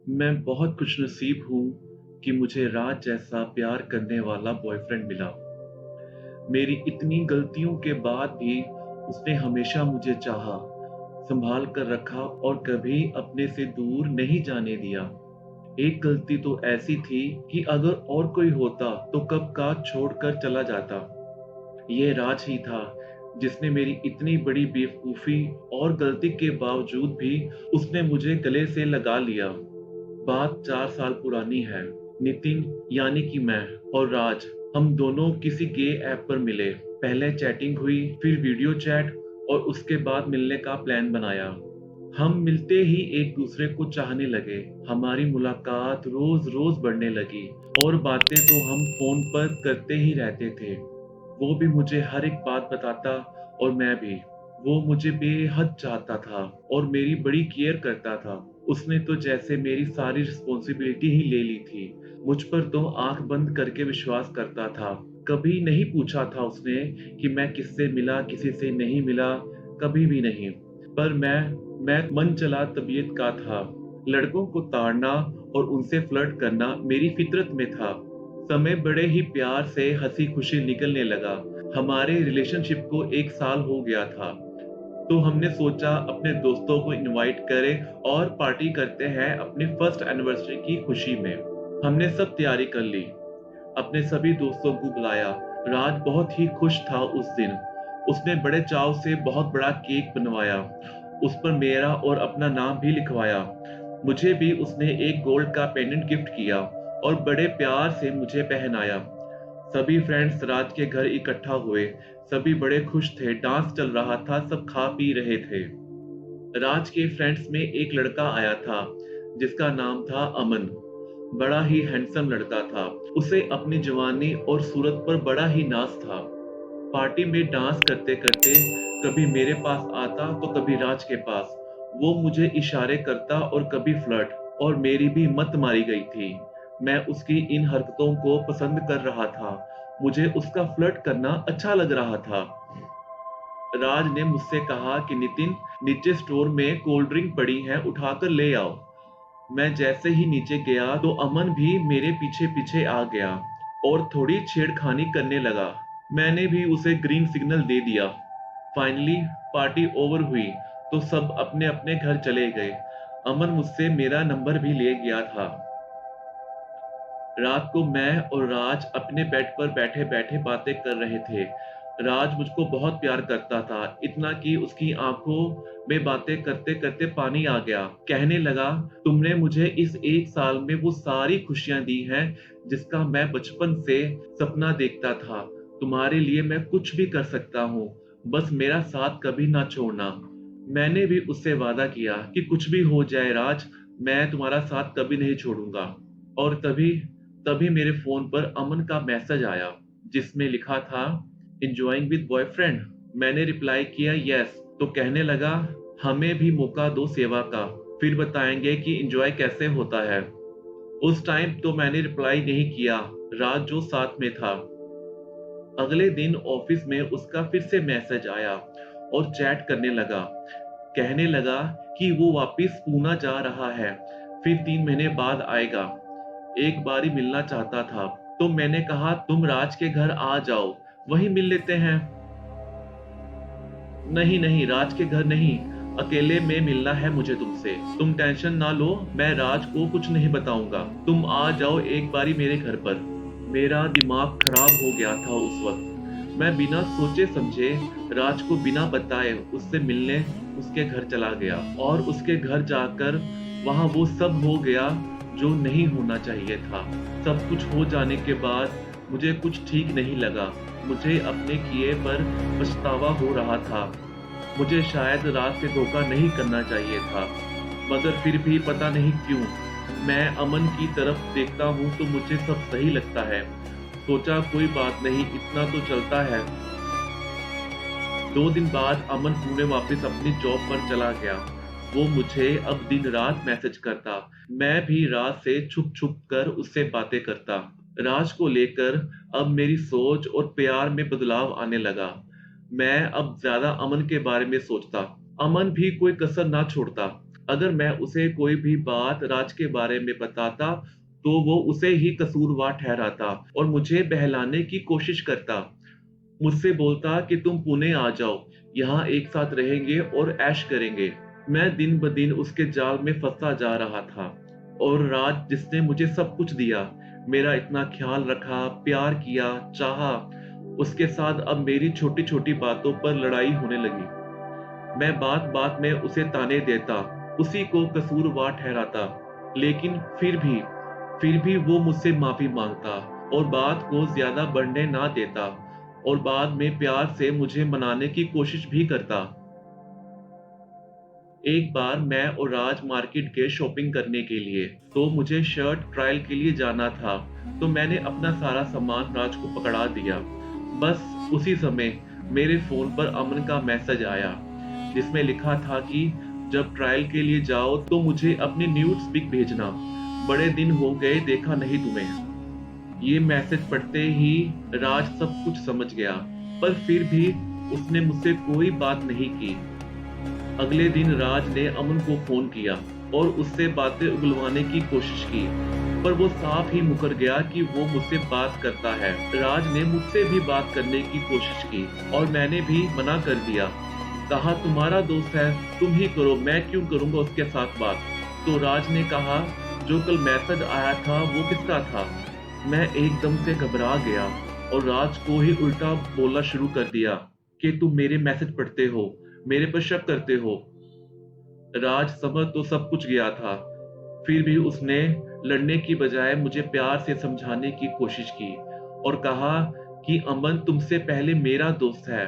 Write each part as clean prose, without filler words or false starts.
मैं बहुत खुशनसीब हूँ कि मुझे राज जैसा प्यार करने वाला बॉयफ्रेंड मिला। मेरी इतनी गलतियों के बाद भी उसने हमेशा मुझे चाहा, संभाल कर रखा और कभी अपने से दूर नहीं जाने दिया। एक गलती तो ऐसी थी कि अगर और कोई होता तो कब का छोड़कर चला जाता। ये राज ही था जिसने मेरी इतनी बड़ी बेवकूफ़ी और गलती के बावजूद भी उसने मुझे गले से लगा लिया। बात 4 साल पुरानी है। नितिन यानी कि मैं और राज, हम दोनों किसी गे ऐप पर मिले। पहले चैटिंग हुई, फिर वीडियो चैट और उसके बाद मिलने का प्लान बनाया। हम मिलते ही एक दूसरे को चाहने लगे। हमारी मुलाकात रोज-रोज बढ़ने लगी और बातें तो हम फ़ोन पर करते ही रहते थे। वो भी मुझे हर एक बात बताता और मैं भी। वो मुझे बेहद चाहता था और मेरी बड़ी केयर करता था। उसने तो जैसे मेरी सारी रिस्पॉन्सिबिलिटी ही ले ली थी। मुझ पर तो आँख बंद करके विश्वास करता था। कभी नहीं पूछा था उसने कि मैं किससे मिला, किसी से नहीं मिला, कभी भी नहीं। पर मैं मन चला तबीयत का था। लड़कों को ताड़ना और उनसे फ्लर्ट करना मेरी फितरत में था। समय बड़े ही प्यार से हँसी-खुशी निकलने लगा। हमारे रिलेशनशिप को 1 साल हो गया था। तो हमने सोचा अपने दोस्तों को इनवाइट करें और पार्टी करते हैं अपनी फर्स्ट एनिवर्सरी की खुशी में। हमने सब तैयारी कर ली। अपने सभी दोस्तों को बुलाया। राज बहुत ही खुश था उस दिन। उसने बड़े चाव से बहुत बड़ा केक बनवाया। उस पर मेरा और अपना नाम भी लिखवाया। मुझे भी उसने एक गोल्ड का पेंडेंट गिफ्ट किया और बड़े प्यार से मुझे पहनाया। सभी फ्रेंड्स राज के घर इकट्ठा हुए। सभी बड़े खुश थे, डांस चल रहा था, सब खा पी रहे थे। राज के फ्रेंड्स में एक लड़का आया था जिसका नाम था अमन। बड़ा ही हैंडसम लड़का था। उसे अपनी जवानी और सूरत पर बड़ा ही नाज था। पार्टी में डांस करते करते कभी मेरे पास आता तो कभी राज के पास। वो मुझे इशारे करता और कभी फ्लर्ट, और मेरी भी मत मारी गई थी। मैं उसकी इन हरकतों को पसंद कर रहा था। मुझे उसका फ्लर्ट करना अच्छा लग रहा था। राज ने मुझसे कहा कि नितिन, नीचे स्टोर में कोल्ड ड्रिंक पड़ी है, उठाकर ले आओ। मैं जैसे ही नीचे गया तो अमन भी मेरे पीछे पीछे आ गया और थोड़ी छेड़खानी करने लगा। मैंने भी उसे ग्रीन सिग्नल दे दिया। फाइनली पार्टी ओवर हुई तो सब अपने अपने घर चले गए। अमन मुझसे मेरा नंबर भी ले गया था। रात को मैं और राज अपने बेड पर बैठे-बैठे बातें कर रहे थे। राज मुझको बहुत प्यार करता था, इतना कि उसकी आँखों में बातें करते-करते पानी आ गया। कहने लगा, तुमने मुझे इस 1 साल में वो सारी खुशियाँ दी हैं, जिसका मैं बचपन से सपना देखता था। तुम्हारे लिए मैं कुछ भी कर सकता हूँ, बस मेरा साथ कभी ना छोड़ना। मैंने भी उससे वादा किया कि कुछ भी हो जाए राज, मैं तुम्हारा साथ कभी नहीं छोड़ूँगा। और तभी तभी मेरे फ़ोन पर अमन का मैसेज आया, जिसमें लिखा था, एन्जॉयिंग विद बॉयफ्रेंड। मैंने रिप्लाई किया यस, तो कहने लगा, हमें भी मौका दो सेवा का, फिर बताएंगे कि एन्जॉय कैसे होता है। उस टाइम तो मैंने रिप्लाई नहीं किया, राज जो साथ में था। अगले दिन ऑफिस में उसका फिर से मैसेज आया और चैट करने लगा। कहने लगा कि वो वापस पूना जा रहा है, फिर 3 महीने बाद आएगा। एक बार ही मिलना चाहता था, तो मैंने कहा तुम राज के घर आ जाओ, वहीं मिल लेते हैं। नहीं नहीं, राज के घर नहीं, अकेले में मिलना है मुझे तुमसे। तुम टेंशन ना लो, मैं राज को कुछ नहीं बताऊंगा। तुम आ जाओ एक बारी मेरे घर पर। मेरा दिमाग खराब हो गया था उस वक्त। मैं बिना सोचे समझे राज को बिना बताए उससे मिलने उसके घर चला गया और उसके घर जाकर वहां वो सब हो गया जो नहीं होना चाहिए था। सब कुछ हो जाने के बाद मुझे कुछ ठीक नहीं लगा। मुझे अपने किए पर पछतावा हो रहा था। मुझे शायद रात से धोखा नहीं करना चाहिए था, मगर फिर भी पता नहीं क्यों मैं अमन की तरफ देखता हूँ तो मुझे सब सही लगता है। सोचा कोई बात नहीं, इतना तो चलता है। 2 दिन बाद अमन पुणे वापस अपनी जॉब पर चला गया। वो मुझे अब दिन-रात मैसेज करता। मैं भी रात से छुप-छुप कर उससे बातें करता। राज को लेकर अब मेरी सोच और प्यार में बदलाव आने लगा। मैं अब ज़्यादा अमन के बारे में सोचता। अमन भी कोई कसर ना छोड़ता। अगर मैं उसे कोई भी बात राज के बारे में बताता, तो वो उसे ही कसूरवार ठहराता और मुझे बहलाने की कोशिश करता। मुझसे बोलता कि तुम पुणे आ जाओ, यहाँ एक साथ रहेंगे और ऐश करेंगे। मैं दिन ब दिन उसके जाल में फंसता जा रहा था और राज जिसने मुझे सब कुछ दिया, मेरा इतना ख्याल रखा, प्यार किया, चाहा, उसके साथ अब मेरी छोटी-छोटी बातों पर लड़ाई होने लगी। मैं बात-बात में उसे ताने देता, उसी को कसूरवार ठहराता, लेकिन फिर भी वो मुझसे माफ़ी माँगता और बात को ज़्यादा बढ़ने ना देता और बाद में प्यार से मुझे मनाने की कोशिश भी करता। एक बार मैं और राज मार्केट गए शॉपिंग करने के लिए, तो मुझे शर्ट ट्रायल के लिए जाना था, तो मैंने अपना सारा सामान राज को पकड़ा दिया। बस उसी समय मेरे फ़ोन पर अमन का मैसेज आया, जिसमें लिखा था कि जब ट्रायल के लिए जाओ तो मुझे अपनी न्यूड्स पिक भेजना। बड़े दिन हो गए देखा नहीं तुम्हें। ये मैसेज पढ़ते ही राज सब कुछ समझ गया, पर फिर भी उसने मुझसे कोई बात नहीं की। अगले दिन राज ने अमन को फोन किया और उससे बातें उगलवाने की कोशिश की, पर वो साफ ही मुकर गया कि वो मुझसे बात करता है। राज ने मुझसे भी बात करने की कोशिश की और मैंने भी मना कर दिया। कहा तुम्हारा दोस्त है, तुम ही करो, मैं क्यों करूंगा उसके साथ बात। तो राज ने कहा जो कल मैसेज आया था वो किसका था। मैं एकदम से घबरा गया और राज को ही उल्टा बोलना शुरू कर दिया कि तुम मेरे मैसेज पढ़ते हो, मेरे पर शक करते हो। राज समझ तो सब कुछ गया था, फिर भी उसने लड़ने की बजाय मुझे प्यार से समझाने की कोशिश की और कहा कि अमन तुमसे पहले मेरा दोस्त है,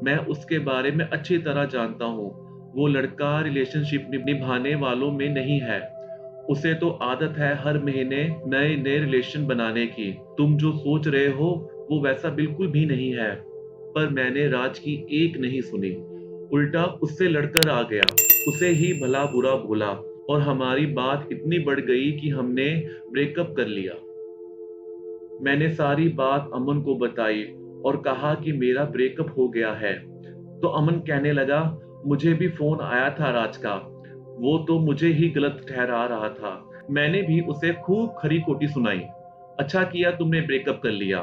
मैं उसके बारे में अच्छी तरह जानता हूँ। वो लड़का रिलेशनशिप निभाने वालों में नहीं है, उसे तो आदत है हर महीने नए नए रिलेशन बनाने की। तुम जो सोच रहे हो वो वैसा बिल्कुल भी नहीं है। पर मैंने राज की एक नहीं सुनी, उल्टा उससे लड़कर आ गया, उसे ही भला बुरा बोला और हमारी बात इतनी बढ़ गई कि हमने ब्रेकअप कर लिया। मैंने सारी बात अमन को बताई और कहा कि मेरा ब्रेकअप हो गया है। तो अमन कहने लगा मुझे भी फोन आया था राज का, वो तो मुझे ही गलत ठहरा रहा था। मैंने भी उसे खूब खरी खोटी सुनाई। अच्छा किया तुमने ब्रेकअप कर लिया।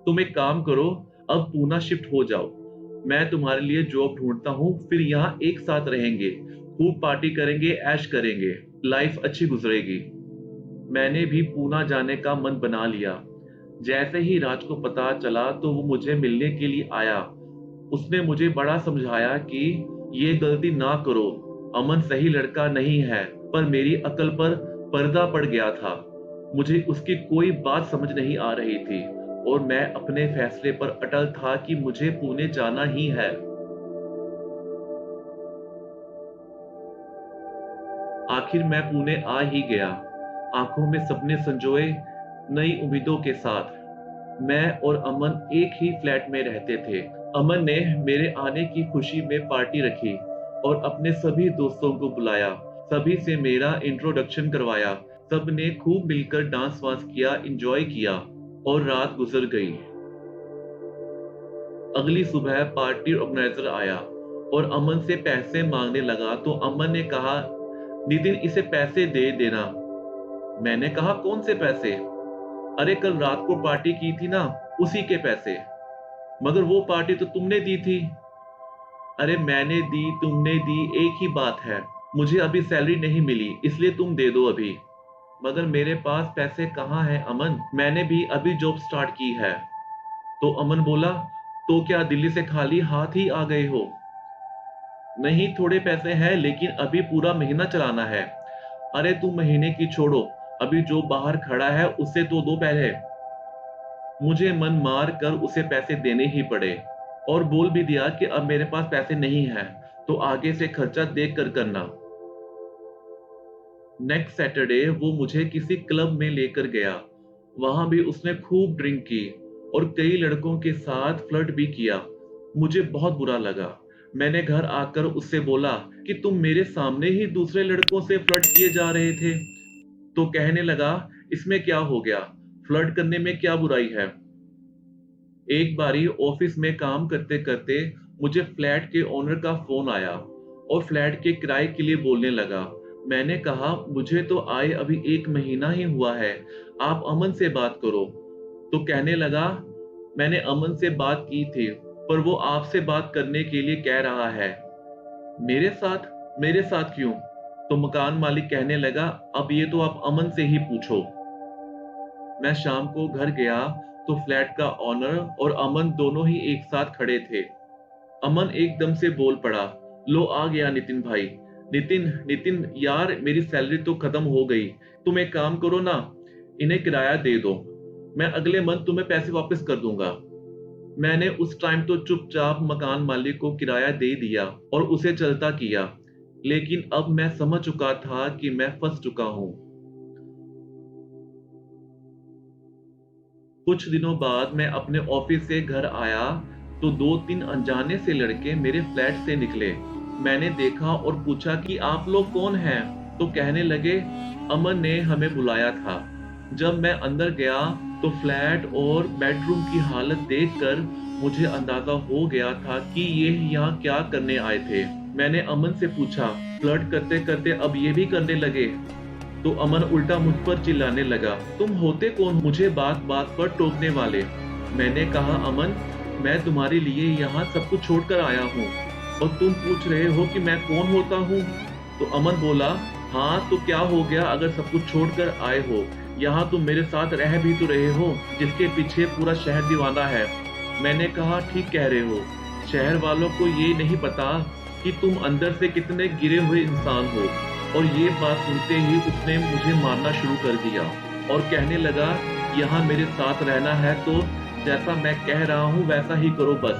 तुम एक काम करो, अब पूना शिफ्ट हो जाओ, मैं तुम्हारे लिए जॉब ढूंढता हूँ, फिर यहाँ एक साथ रहेंगे, खूब पार्टी करेंगे, ऐश करेंगे, लाइफ अच्छी गुजरेगी। मैंने भी पूना जाने का मन बना लिया। जैसे ही राज को पता चला तो वो मुझे मिलने के लिए आया। उसने मुझे बड़ा समझाया कि ये गलती ना करो, अमन सही लड़का नहीं है, पर मेरी अकल पर पर्दा पड़ गया था। मुझे उसकी कोई बात समझ नहीं आ रही थी और मैं अपने फैसले पर अटल था कि मुझे पुणे जाना ही है। आखिर मैं पुणे आ ही गया, आंखों में सपने संजोए नई उम्मीदों के साथ। मैं और अमन एक ही फ्लैट में रहते थे। अमन ने मेरे आने की खुशी में पार्टी रखी और अपने सभी दोस्तों को बुलाया, सभी से मेरा इंट्रोडक्शन करवाया। सब ने खूब मिलकर डांस वांस किया, एंजॉय किया और रात गुजर गई। अगली सुबह पार्टी ऑर्गेनाइजर आया और अमन से पैसे मांगने लगा, तो अमन ने कहा नितिन इसे पैसे दे देना। मैंने कहा कौन से पैसे? अरे कल रात को पार्टी की थी ना, उसी के पैसे। मगर वो पार्टी तो तुमने दी थी। अरे मैंने दी तुमने दी एक ही बात है, मुझे अभी सैलरी नहीं मिली इसलिए तुम दे दो अभी। मगर मेरे पास पैसे कहाँ हैं अमन, मैंने भी अभी जॉब स्टार्ट की है। तो अमन बोला तो क्या दिल्ली से खाली हाथ ही आ गए हो? नहीं थोड़े पैसे हैं लेकिन अभी पूरा महीना चलाना है। अरे तुम महीने की छोड़ो, अभी जो बाहर खड़ा है उससे तो दो पहले। मुझे मन मार कर उसे पैसे देने ही पड़े और बोल भी दिया कि अब मेरे पास पैसे नहीं है, तो आगे से खर्चा देख कर करना। नेक्स्ट सैटरडे वो मुझे किसी क्लब में लेकर गया। वहां भी उसने खूब ड्रिंक की और कई लड़कों के साथ फ्लर्ट भी किया। मुझे बहुत बुरा लगा। मैंने घर आकर उससे बोला कि तुम मेरे सामने ही दूसरे लड़कों से फ्लर्ट किए जा रहे थे। तो कहने लगा इसमें क्या हो गया, फ्लर्ट करने में क्या बुराई है। एक बारी ऑफिस में काम करते करते मुझे फ्लैट के ओनर का फोन आया। और फ्लैट के किराए के लिए बोलने लगा। मैंने कहा, मुझे तो आए अभी 1 महीना ही हुआ है, आप अमन से बात करो। तो कहने लगा, मैंने अमन से बात की थी, पर वो आपसे बात करने के लिए कह रहा है। मेरे साथ? मेरे साथ क्यों? तो मकान मालिक कहने लगा, अब ये तो आप अमन से ही पूछो। मैं शाम को घर गया तो फ्लैट का ओनर और अमन दोनों ही एक साथ खड़े थे। अमन एकदम से बोल पड़ा, लो आ गया नितिन भाई। नितिन नितिन यार, मेरी सैलरी तो खत्म हो गई। तुम एक काम करो ना, इन्हें किराया दे दो, मैं अगले मंथ तुम्हें पैसे वापस कर दूंगा। मैंने उस टाइम तो चुपचाप मकान मालिक को किराया दे दिया और उसे चलता किया, लेकिन अब मैं समझ चुका था कि मैं फंस चुका हूं। कुछ दिनों बाद मैं अपने ऑफिस से घर आया तो 2-3 अनजाने से लड़के मेरे फ्लैट से निकले। मैंने देखा और पूछा कि आप लोग कौन हैं? तो कहने लगे, अमन ने हमें बुलाया था। जब मैं अंदर गया तो फ्लैट और बेडरूम की हालत देखकर मुझे अंदाजा हो गया था कि ये यहाँ क्या करने आए थे। मैंने अमन से पूछा, फ्लर्ट करते करते अब ये भी करने लगे? तो अमन उल्टा मुझ पर चिल्लाने लगा, तुम होते कौन मुझे बात बात पर टोकने वाले? मैंने कहा, अमन मैं तुम्हारे लिए यहाँ सब कुछ छोड़कर आया हूँ और तुम पूछ रहे हो कि मैं कौन होता हूँ? तो अमन बोला, हाँ तो क्या हो गया अगर सब कुछ छोड़कर आए हो? यहाँ तुम मेरे साथ रह भी तो रहे हो, जिसके पीछे पूरा शहर दीवाना है। मैंने कहा, ठीक कह रहे हो, शहर वालों को ये नहीं पता कि तुम अंदर से कितने गिरे हुए इंसान हो। और ये बात सुनते ही उसने मुझे मारना शुरू कर दिया और कहने लगा, यहाँ मेरे साथ रहना है तो जैसा मैं कह रहा हूँ वैसा ही करो बस।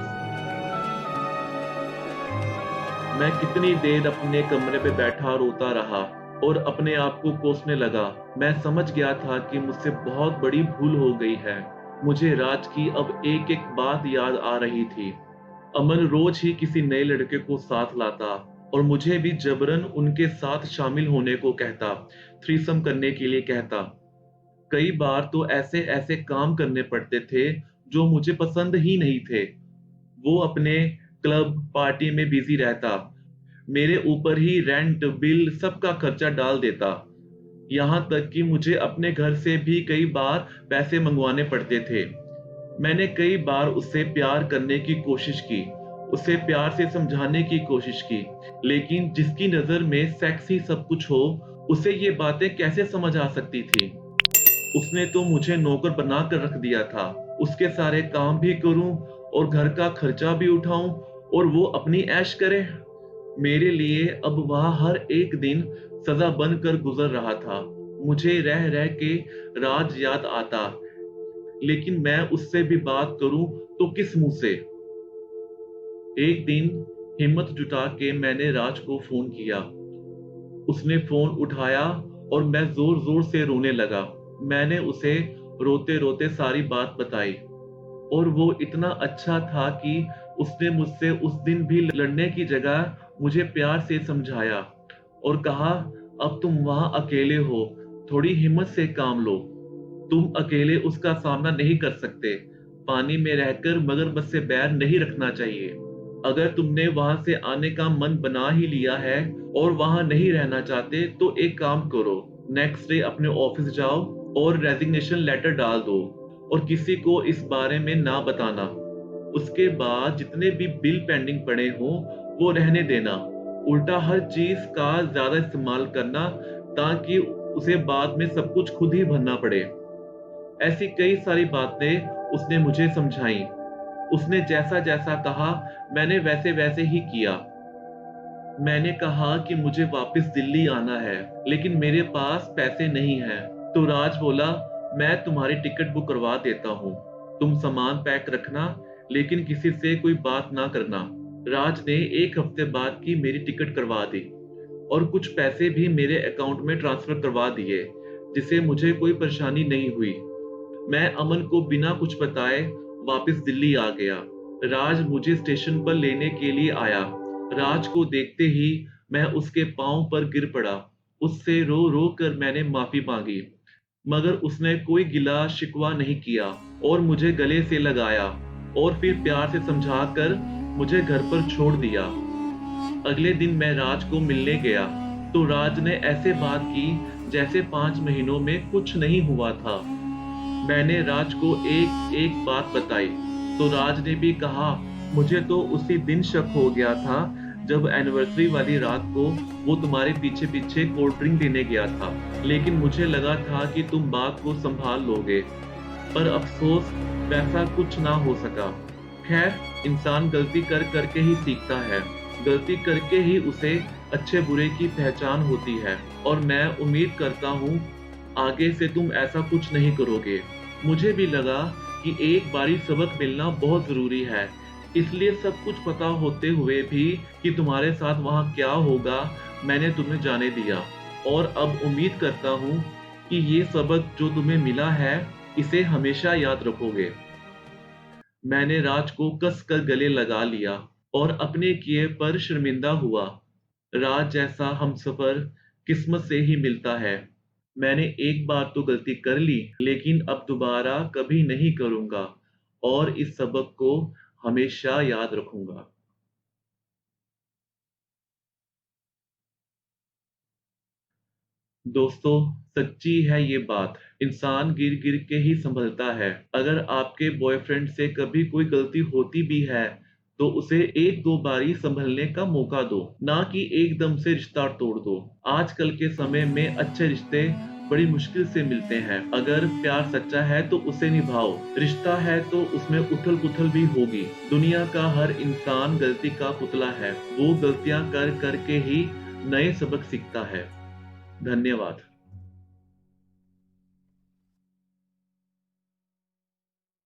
मैं कितनी देर अपने कमरे पे बैठा रोता रहा और अपने आप को कोसने लगा। मैं समझ गया था कि मुझसे बहुत बड़ी भूल हो गई है। मुझे राज की अब एक एक बात याद आ रही थी। अमन रोज ही किसी नए लड़के को साथ लाता और मुझे भी जबरन उनके साथ शामिल होने को कहता, थ्रीसम करने के लिए कहता। कई बार तो ऐसे ऐसे काम करने पड़ते थे जो मुझे पसंद ही नहीं थे। वो अपने क्लब पार्टी में बिजी रहता, मेरे ऊपर ही रेंट बिल सबका खर्चा डाल देता। यहाँ तक कि मुझे अपने घर से भी कई बार पैसे मंगवाने पड़ते थे। मैंने कई बार उससे प्यार करने की कोशिश की, उसे प्यार से समझाने की कोशिश की, लेकिन जिसकी नजर में सेक्स ही सब कुछ हो, उसे ये बातें कैसे समझ आ सकती थी? उसने तो मुझे नौकर बना कर रख दिया था। उसके सारे काम भी करूं और घर का खर्चा भी उठाऊं और वो अपनी ऐश करे। मेरे लिए अब वह हर एक दिन सजा बनकर गुजर रहा था। मुझे रह रह के राज याद आता, लेकिन मैं उससे भी बात करूं तो किस मुंह से? एक दिन हिम्मत जुटा के मैंने राज को फोन किया। उसने फोन उठाया और मैं जोर जोर से रोने लगा। मैंने उसे रोते रोते सारी बात बताई और वो इतना अच्छा था कि उसने मुझसे उस दिन भी लड़ने की जगह मुझे प्यार से समझाया और कहा, अब तुम वहां अकेले हो, थोड़ी हिम्मत से काम लो। तुम अकेले उसका सामना नहीं कर सकते। पानी में रहकर मगरमच्छ से बैर नहीं रखना चाहिए। अगर तुमने वहां से आने का मन बना ही लिया है और वहां नहीं रहना चाहते तो एक काम करो, नेक्स्ट डे अपने ऑफिस जाओ और रेजिग्नेशन लेटर डाल दो और किसी को इस बारे में ना बताना। उसके बाद जितने भी बिल पेंडिंग पड़े हो वो रहने देना। उल्टा हर चीज का ज्यादा इस्तेमाल करना ताकि उसे बाद में सब कुछ खुद ही भरना पड़े। ऐसी कई सारी बातें उसने मुझे समझाई। उसने जैसा जैसा कहा मैंने वैसे वैसे ही किया। मैंने कहा कि मुझे वापस दिल्ली आना है, लेकिन मेरे पास पैसे नहीं हैं। तो राज बोला, मैं तुम्हारी टिकट बुक करवा देता हूँ, तुम सामान पैक रखना, लेकिन किसी से कोई बात ना करना। राज ने एक हफ्ते बाद की मेरी टिकट करवा दी और कुछ पैसे भी मेरे अकाउंट में ट्रांसफर करवा दिए, जिससे मुझे कोई परेशानी नहीं हुई। मैं अमन को बिना कुछ बताए वापस दिल्ली आ गया। राज मुझे स्टेशन पर लेने के लिए आया। राज को देखते ही मैं उसके पांव पर गिर पड़ा। उससे रो रो कर मैंने माफी मांगी, मगर उसने कोई गिला शिकवा नहीं किया और मुझे गले से लगाया और फिर प्यार से समझाकर मुझे घर पर छोड़ दिया। अगले दिन मैं राज को मिलने गया तो राज ने ऐसे बात की जैसे 5 महीनों में कुछ नहीं हुआ था। मैंने राज को एक एक बात बताई तो राज ने भी कहा, मुझे तो उसी दिन शक हो गया था जब एनिवर्सरी वाली रात को वो तुम्हारे पीछे पीछे कोल्ड ड्रिंक देने गया था, लेकिन मुझे लगा था कि तुम बात को संभाल लोगे। पर अफसोस वैसा कुछ ना हो सका। खैर, इंसान गलती कर करके ही सीखता है, गलती करके ही उसे अच्छे बुरे की पहचान होती है, और मैं उम्मीद करता हूँ आगे से तुम ऐसा कुछ नहीं करोगे। मुझे भी लगा कि एक बारी सबक मिलना बहुत जरूरी है, इसलिए सब कुछ पता होते हुए भी कि तुम्हारे साथ वहाँ क्या होगा, मैंने तुम्हें जाने दिया, और अब उम्मीद करता हूँ कि ये सबक जो तुम्हें मिला है इसे हमेशा याद रखोगे। मैंने राज को कसकर गले लगा लिया और अपने किए पर शर्मिंदा हुआ। राज जैसा हमसफर किस्मत से ही मिलता है। मैंने एक बार तो गलती कर ली, लेकिन अब दोबारा कभी नहीं करूंगा और इस सबक को हमेशा याद रखूंगा। दोस्तों, सच्ची है ये बात। इंसान गिर गिर के ही संभलता है। अगर आपके बॉयफ्रेंड से कभी कोई गलती होती भी है तो उसे एक दो बारी संभलने का मौका दो, ना कि एकदम से रिश्ता तोड़ दो। आजकल के समय में अच्छे रिश्ते बड़ी मुश्किल से मिलते हैं। अगर प्यार सच्चा है तो उसे निभाओ, रिश्ता है तो उसमें उथल पुथल भी होगी। दुनिया का हर इंसान गलती का पुतला है, वो गलतियां कर करके ही नए सबक सीखता है। धन्यवाद।